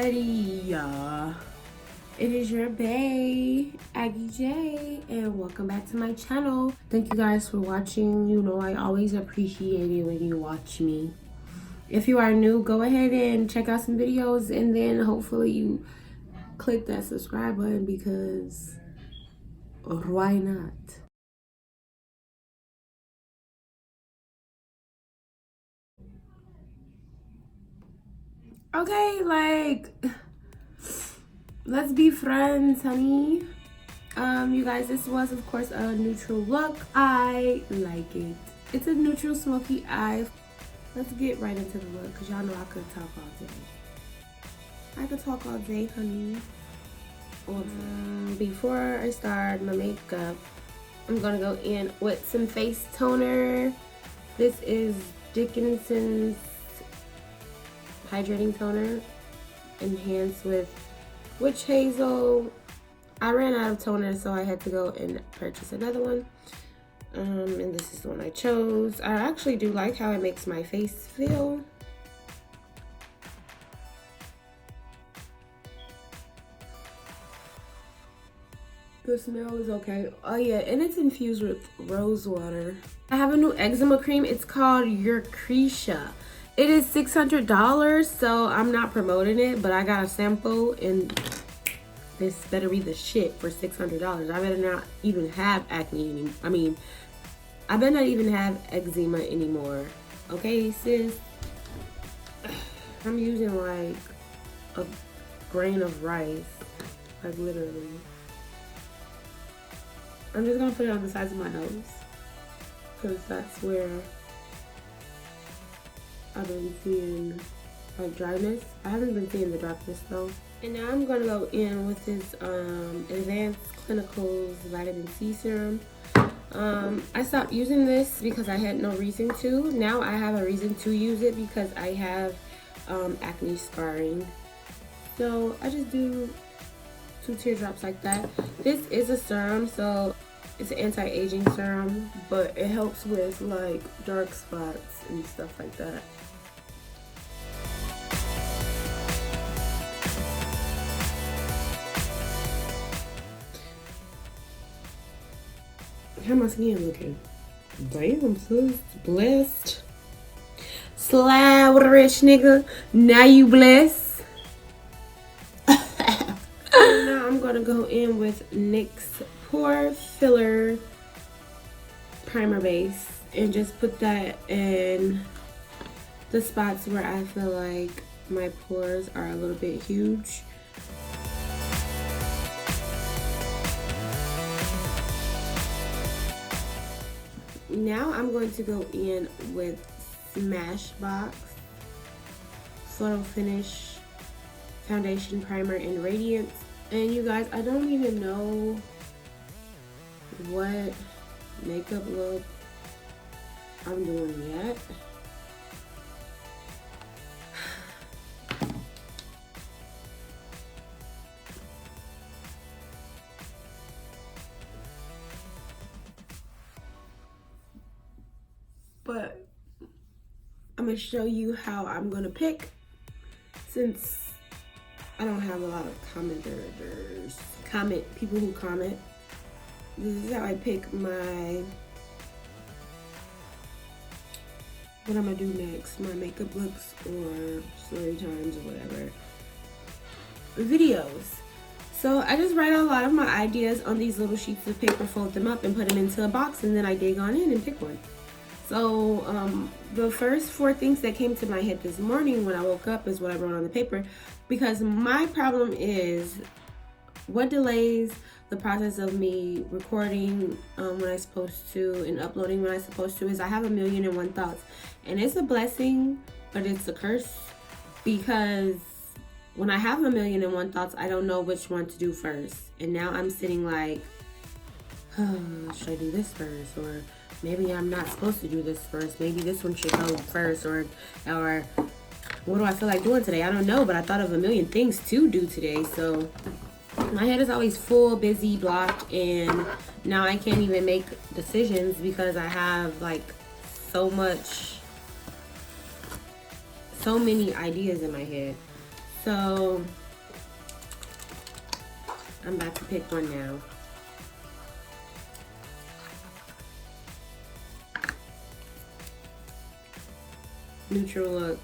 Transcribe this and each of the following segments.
everybody. It is your bae, Aggie J, and welcome back to my channel. Thank you guys for watching. You know I always appreciate it when you watch me. If you are new, go ahead and check out some videos, and then hopefully you click that subscribe button because why not? Okay, like, let's be friends, honey. You guys, this was of course a neutral look. I like it. It's a neutral smoky eye. Let's get right into the look because y'all know I could talk all day. I could talk all day, honey. Before I start my makeup, I'm gonna go in with some face toner. This is Dickinson's hydrating toner, enhanced with witch hazel. I ran out of toner, so I had to go and purchase another one. And this is the one I chose. I actually do like how it makes my face feel. The smell is okay. Oh yeah, and it's infused with rose water. I have a new eczema cream. It's called Eucretia. It is $600, so I'm not promoting it, but I got a sample and this better be the shit for $600. I better not even have acne I better not even have eczema anymore. Okay, sis? I'm using like a grain of rice. Like literally. I'm just gonna put it on the sides of my nose because that's where I've been seeing like dryness. I haven't been seeing the darkness though. And now I'm gonna go in with this Advanced Clinicals Vitamin C Serum. I stopped using this because I had no reason to. Now I have a reason to use it because I have acne scarring. So I just do 2 teardrops like that. This is a serum, so it's an anti-aging serum, but it helps with like dark spots and stuff like that. How my skin looking? Damn, I'm so blessed. Slide with a rich nigga. Now you blessed. Now I'm gonna go in with NYX Pore Filler Primer Base and just put that in the spots where I feel like my pores are a little bit huge. Now I'm going to go in with Smashbox Photo Finish Foundation Primer in Radiance. And you guys, I don't even know what makeup look I'm doing yet. But I'm gonna show you how I'm gonna pick, since I don't have a lot of people who comment. This is how I pick my, what I'm gonna do next, my makeup looks or story times or whatever videos. So I just write a lot of my ideas on these little sheets of paper, fold them up and put them into a box, and then I dig on in and pick one. So the first 4 things that came to my head this morning when I woke up is what I wrote on the paper, because my problem is what delays the process of me recording when I'm supposed to and uploading when I'm supposed to is I have 1,000,001 thoughts. And it's a blessing, but it's a curse, because when I have 1,000,001 thoughts, I don't know which one to do first. And now I'm sitting like, oh, should I do this first? Or maybe I'm not supposed to do this first. Maybe this one should go first, or what do I feel like doing today? I don't know, but I thought of 1,000,000 things to do today. So my head is always full, busy, blocked, and now I can't even make decisions because I have like so many ideas in my head. So I'm about to pick one now. Neutral look.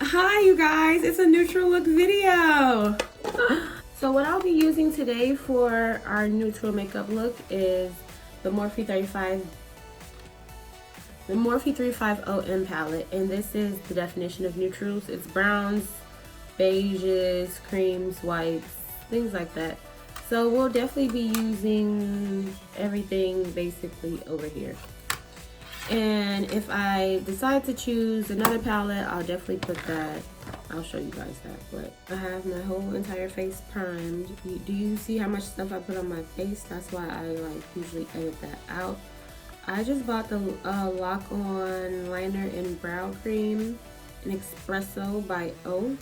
Hi you guys, it's a neutral look video. So what I'll be using today for our neutral makeup look is the Morphe 350M palette, and this is the definition of neutrals. It's browns, beiges, creams, whites, things like that. So we'll definitely be using everything basically over here. And if I decide to choose another palette, I'll definitely put that. I'll show you guys that. But I have my whole entire face primed. Do you see how much stuff I put on my face? That's why I like usually edit that out. I just bought the Lock On Liner and Brow Cream in Espresso by O.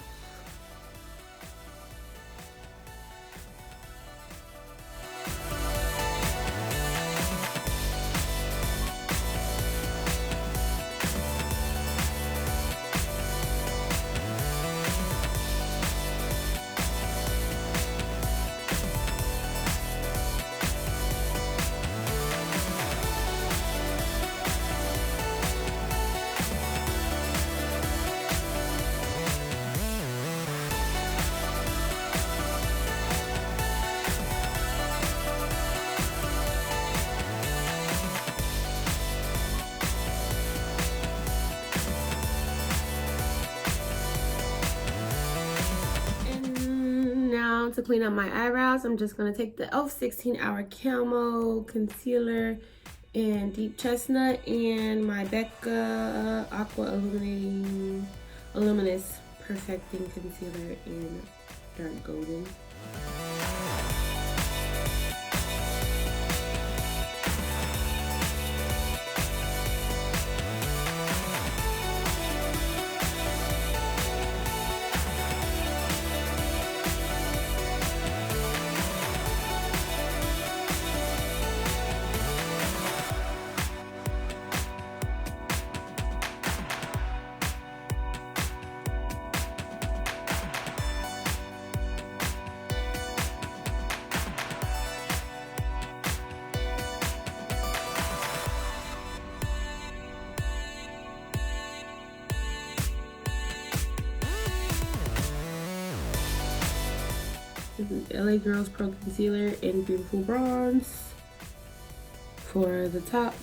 To clean up my eyebrows, I'm just going to take the e.l.f. 16-Hour Camo Concealer in Deep Chestnut and my Becca Aqua Luminous Perfecting Concealer in Dark Golden. This is LA Girls Pro Concealer in Beautiful Bronze for the top.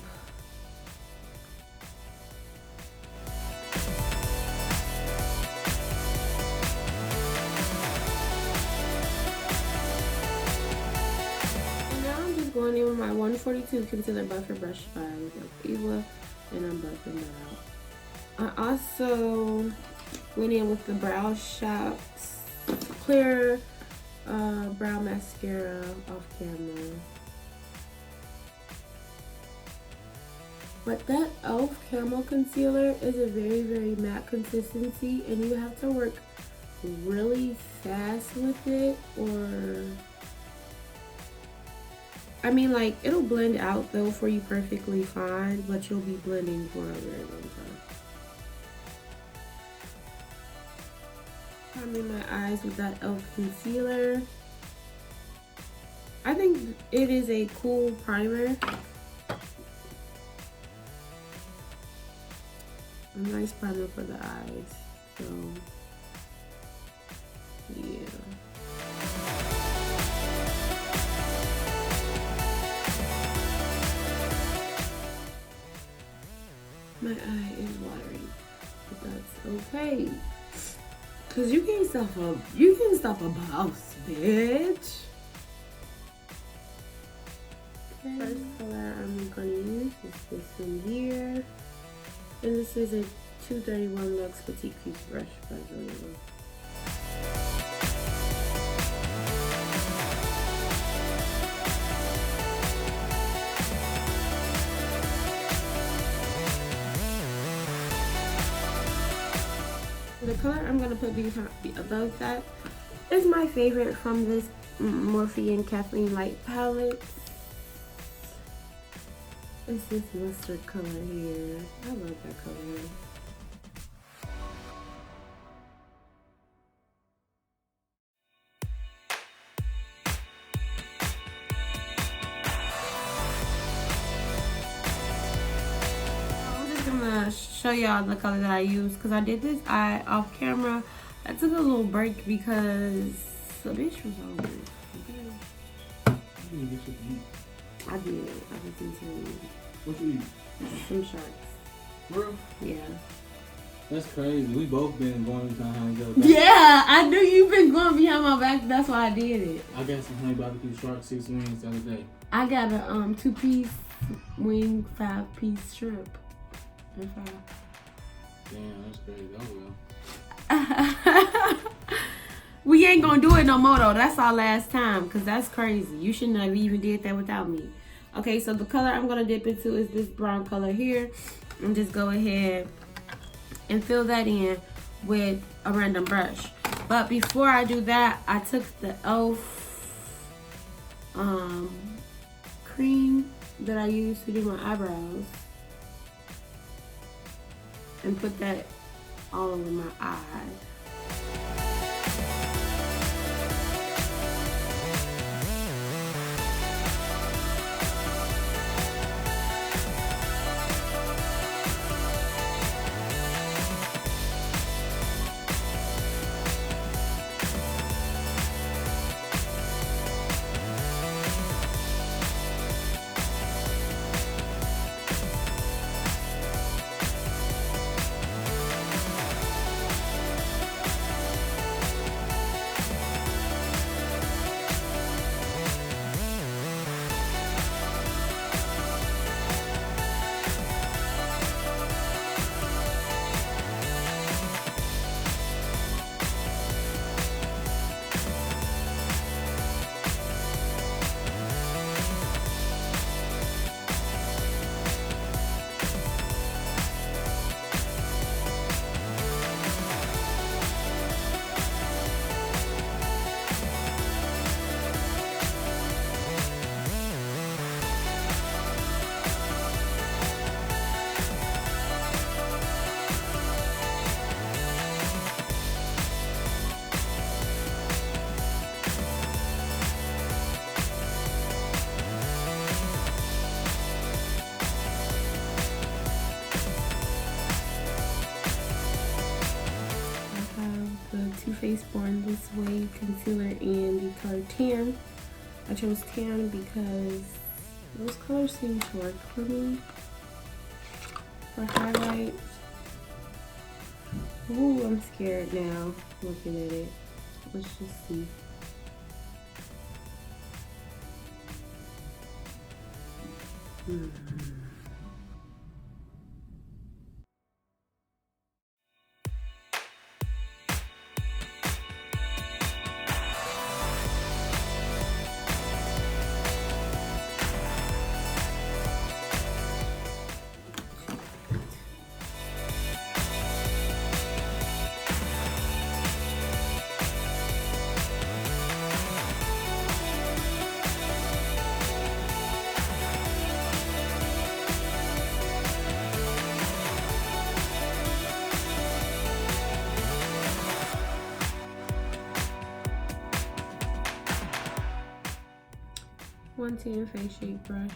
And now I'm just going in with my 142 Concealer Buffer Brush by Eva, and I'm buffing that out. I also went in with the Brow Shop's Clear brow mascara off camera. But that e.l.f. Camo Concealer is a very matte consistency, and you have to work really fast with it, or I mean, like, it'll blend out though for you perfectly fine, but you'll be blending for a very long time. Priming my eyes with that e.l.f. concealer. I think it is a cool primer. A nice primer for the eyes. So, yeah. My eye is watering, but that's okay. Cause you can't stop a boss, bitch. Okay. First color I'm gonna use is this one here, and this is a 231 Luxe Petite Crease brush by Zoeva. The color I'm going to put above that is my favorite from this Morphe and Kathleen Light palette. It's this mustard color here. I love that color. show y'all the color that I use because I did this eye off camera. I took a little break because the bitch was hungry. I did. I just need to eat. What you eat? Some sharks. Real? Yeah. That's crazy. We both been going behind each other. Yeah, I knew you've been going behind my back. That's why I did it. I got some honey barbecue shark 6 wings the other day. I got a 2-piece wing, 5-piece shrimp. And 5. Damn, that's crazy. Oh well. We ain't gonna do it no more though. That's our last time because that's crazy. You shouldn't have even did that without me. Okay, so the color I'm gonna dip into is this brown color here. And just go ahead and fill that in with a random brush. But before I do that, I took the e.l.f. Cream that I use to do my eyebrows and put that all over my eye. Too Faced Born This Way concealer in the color tan. I chose tan because those colors seem to work for me for highlights. Ooh, I'm scared now looking at it. Let's just see. One tan face shape brush.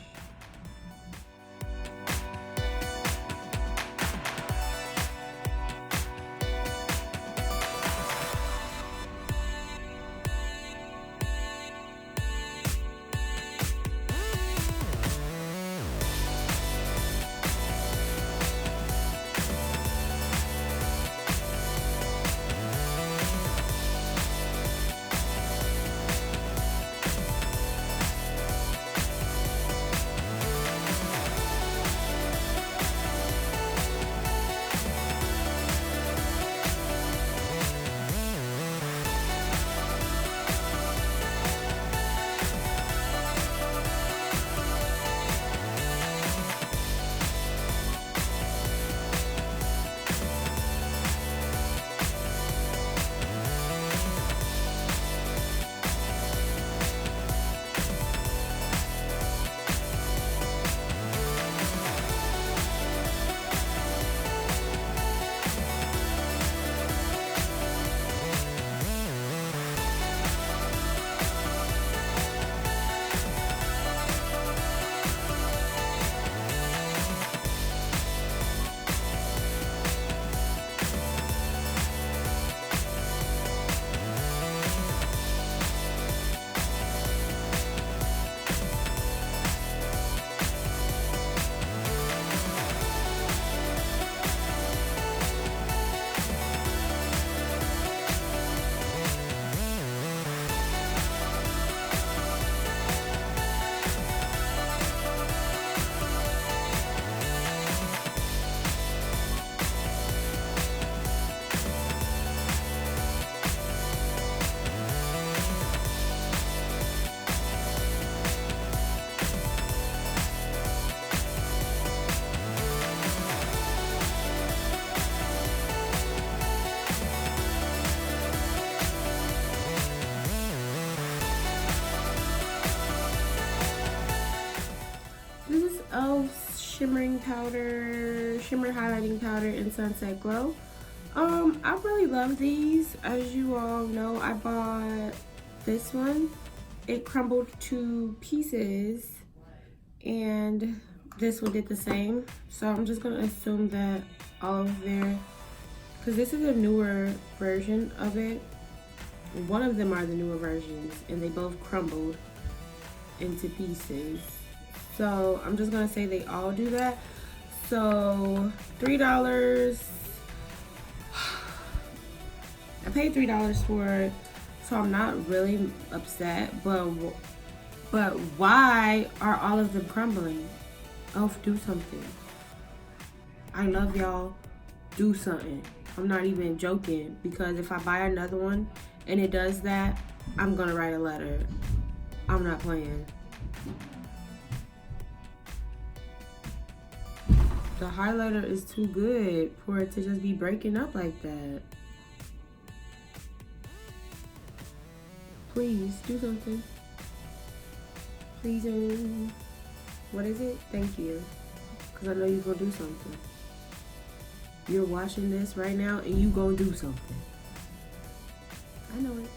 shimmer highlighting powder in Sunset Glow. I really love these. As you all know, I bought this one. It crumbled to pieces, and this one did the same. So I'm just gonna assume that all of their, because this is a newer version of it. One of them are the newer versions, and they both crumbled into pieces. So I'm just gonna say they all do that. So $3. I paid $3 for it, so I'm not really upset. But why are all of them crumbling? Elf, do something. I love y'all. Do something. I'm not even joking, because if I buy another one and it does that, I'm gonna write a letter. I'm not playing. The highlighter is too good for it to just be breaking up like that. Please do something. Please. What is it? Thank you. Because I know you're gonna do something. You're watching this right now and you gonna do something. I know it.